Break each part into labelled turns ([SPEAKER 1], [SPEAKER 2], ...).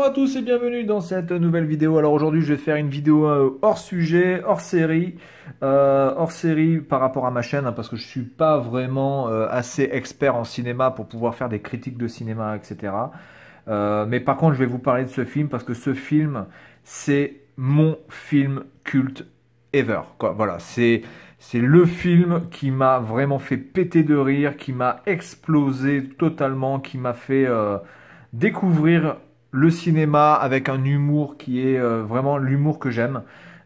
[SPEAKER 1] Bonjour à tous et bienvenue dans cette nouvelle vidéo. Alors aujourd'hui je vais faire une vidéo hors sujet, hors série par rapport à ma chaîne parce que je suis pas vraiment assez expert en cinéma pour pouvoir faire des critiques de cinéma, etc. Mais par contre je vais vous parler de ce film parce que ce film c'est mon film culte ever, quoi. Voilà, c'est le film qui m'a vraiment fait péter de rire, qui m'a explosé totalement, qui m'a fait découvrir le cinéma avec un humour qui est vraiment l'humour que j'aime.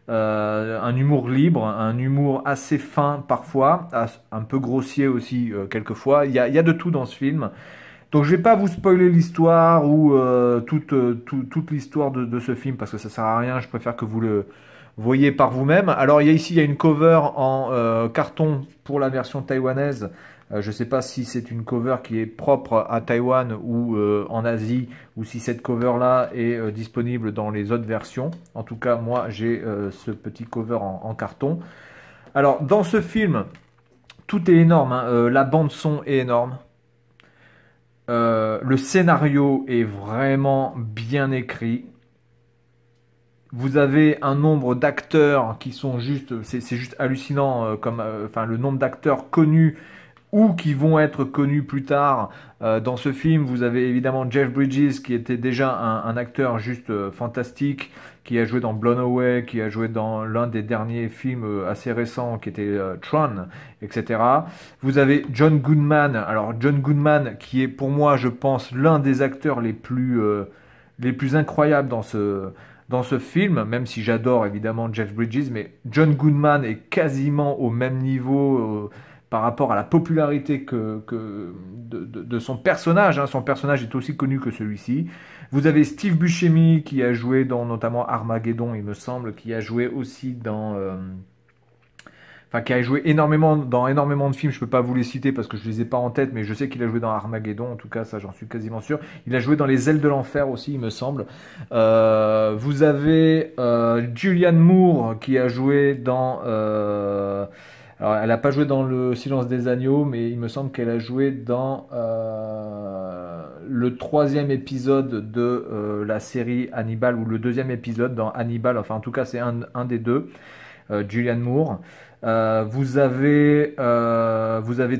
[SPEAKER 1] Un humour libre, un humour assez fin parfois, un peu grossier aussi quelquefois. Il y a de tout dans ce film. Donc je vais pas vous spoiler l'histoire ou toute l'histoire de ce film parce que ça sert à rien. Je préfère que vous le voyez par vous-même. Alors il y a une cover en carton pour la version taïwanaise. Je ne sais pas si c'est une cover qui est propre à Taïwan ou en Asie, ou si cette cover-là est disponible dans les autres versions. En tout cas, moi, j'ai ce petit cover en carton. Alors, dans ce film, tout est énorme, hein. La bande-son est énorme. Le scénario est vraiment bien écrit. Vous avez un nombre d'acteurs qui sont juste, c'est juste hallucinant, enfin le nombre d'acteurs connus ou qui vont être connus plus tard. Dans ce film, vous avez évidemment Jeff Bridges, qui était déjà un acteur juste fantastique, qui a joué dans Blown Away, qui a joué dans l'un des derniers films assez récents, qui était Tron, etc. Vous avez John Goodman. Alors John Goodman, qui est pour moi, je pense, l'un des acteurs les plus incroyables dans ce film, même si j'adore évidemment Jeff Bridges, mais John Goodman est quasiment au même niveau par rapport à la popularité de son personnage. Hein. Son personnage est aussi connu que celui-ci. Vous avez Steve Buscemi qui a joué dans notamment Armageddon, il me semble, qui a joué aussi dans... Enfin, qui a joué dans énormément de films. Je ne peux pas vous les citer parce que je ne les ai pas en tête, mais je sais qu'il a joué dans Armageddon, en tout cas, ça j'en suis quasiment sûr. Il a joué dans Les Ailes de l'Enfer aussi, il me semble. Vous avez Julianne Moore qui a joué dans... alors, elle n'a pas joué dans Le Silence des Agneaux, mais il me semble qu'elle a joué dans le troisième épisode de la série Hannibal, ou le deuxième épisode dans Hannibal, enfin en tout cas c'est un des deux, Julianne Moore. Vous avez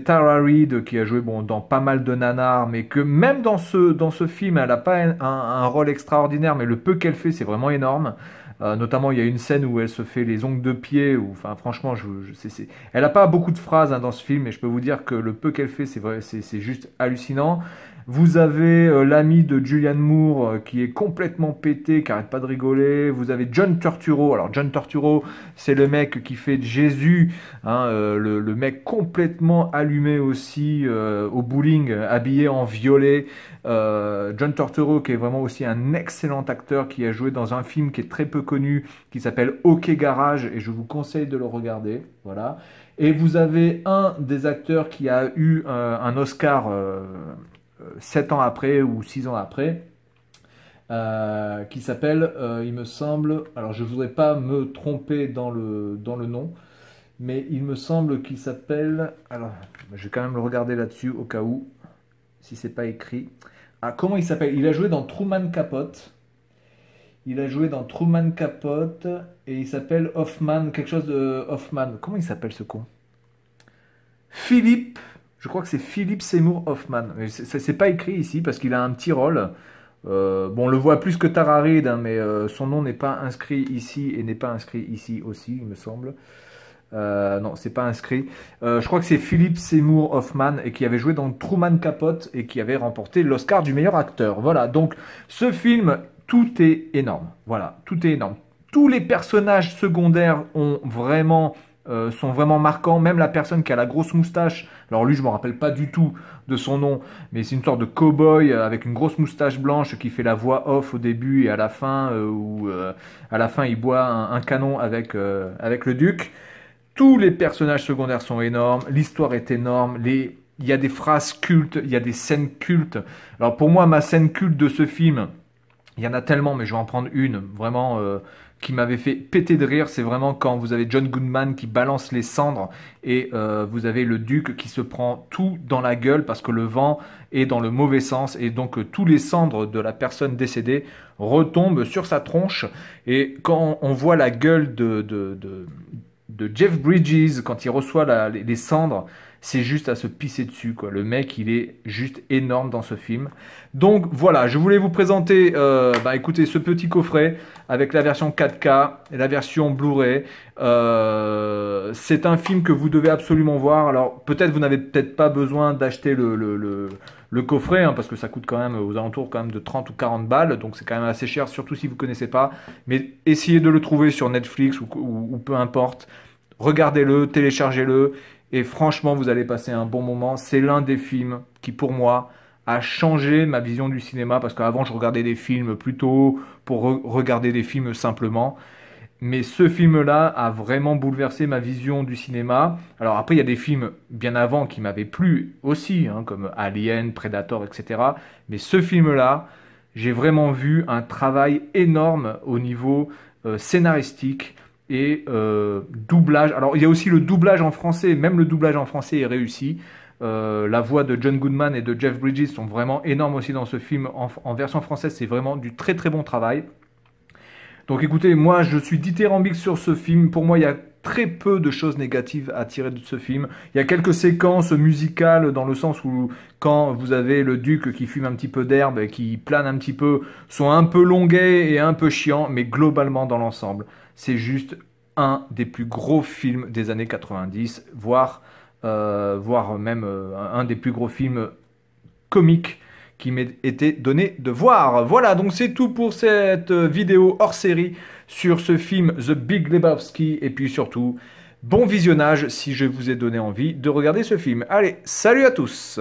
[SPEAKER 1] Tara Reid qui a joué dans pas mal de nanars, mais que même dans ce film, elle n'a pas un rôle extraordinaire, mais le peu qu'elle fait, c'est vraiment énorme. Notamment, il y a une scène où elle se fait les ongles de pied. Enfin, franchement, elle n'a pas beaucoup de phrases dans ce film, mais je peux vous dire que le peu qu'elle fait, c'est juste hallucinant. Vous avez l'ami de Julianne Moore qui est complètement pété, qui n'arrête pas de rigoler. Vous avez John Turturro. Alors John Turturro, c'est le mec qui fait Jésus, hein, le mec complètement allumé aussi au bowling, habillé en violet. John Turturro qui est vraiment aussi un excellent acteur qui a joué dans un film qui est très peu connu, qui s'appelle OK Garage, et je vous conseille de le regarder. Voilà. Et vous avez un des acteurs qui a eu un Oscar 7 ans après ou 6 ans après, qui s'appelle, il me semble, alors je ne voudrais pas me tromper dans le nom, mais il me semble qu'il s'appelle, alors je vais quand même le regarder là-dessus au cas où, si c'est pas écrit. Ah, comment il s'appelle? Il a joué dans Truman Capote. Il a joué dans Truman Capote et il s'appelle Hoffman, quelque chose de Hoffman. Comment il s'appelle ce con? Philippe, je crois que c'est Philippe Seymour Hoffman. C'est pas écrit ici parce qu'il a un petit rôle. Bon, on le voit plus que Tara Reid, hein, mais son nom n'est pas inscrit ici et n'est pas inscrit ici aussi, il me semble. Non, c'est pas inscrit. Je crois que c'est Philip Seymour Hoffman et qui avait joué dans Truman Capote et qui avait remporté l'Oscar du meilleur acteur. Voilà, donc ce film, tout est énorme. Voilà, tout est énorme. Tous les personnages secondaires sont vraiment marquants. Même la personne qui a la grosse moustache. Alors lui, je me rappelle pas du tout de son nom, mais c'est une sorte de cow-boy avec une grosse moustache blanche qui fait la voix off au début et à la fin, où à la fin il boit un canon avec le duc. Tous les personnages secondaires sont énormes, l'histoire est énorme, il y a des phrases cultes, il y a des scènes cultes. Alors pour moi, ma scène culte de ce film, Il y en a tellement, mais je vais en prendre une vraiment qui m'avait fait péter de rire. C'est vraiment quand vous avez John Goodman qui balance les cendres et vous avez le duc qui se prend tout dans la gueule parce que le vent est dans le mauvais sens et donc tous les cendres de la personne décédée retombent sur sa tronche. Et quand on voit la gueule de Jeff Bridges quand il reçoit les cendres, c'est juste à se pisser dessus, quoi. Le mec, il est juste énorme dans ce film. Donc voilà, je voulais vous présenter, écoutez, ce petit coffret avec la version 4K et la version Blu-ray. C'est un film que vous devez absolument voir. Alors peut-être vous n'avez peut-être pas besoin d'acheter le coffret, hein, parce que ça coûte quand même aux alentours quand même de 30 ou 40 balles, donc c'est quand même assez cher, surtout si vous ne connaissez pas. Mais essayez de le trouver sur Netflix ou peu importe. Regardez-le, téléchargez-le. Et franchement, vous allez passer un bon moment. C'est l'un des films qui, pour moi, a changé ma vision du cinéma. Parce qu'avant, je regardais des films plutôt pour regarder des films simplement. Mais ce film-là a vraiment bouleversé ma vision du cinéma. Alors après, il y a des films bien avant qui m'avaient plu aussi, hein, comme Alien, Predator, etc. Mais ce film-là, j'ai vraiment vu un travail énorme au niveau scénaristique et doublage. Alors il y a aussi le doublage en français, même le doublage en français est réussi. La voix de John Goodman et de Jeff Bridges sont vraiment énormes aussi dans ce film. En version française, c'est vraiment du très très bon travail. Donc écoutez, moi je suis dithyrambique sur ce film. Pour moi, il y a très peu de choses négatives à tirer de ce film. Il y a quelques séquences musicales dans le sens où quand vous avez le duc qui fume un petit peu d'herbe et qui plane un petit peu, sont un peu longuets et un peu chiants, mais globalement dans l'ensemble, c'est juste un des plus gros films des années 90, voire même un des plus gros films comiques qui m'ait été donné de voir. Voilà, donc c'est tout pour cette vidéo hors série sur ce film The Big Lebowski. Et puis surtout, bon visionnage si je vous ai donné envie de regarder ce film. Allez, salut à tous!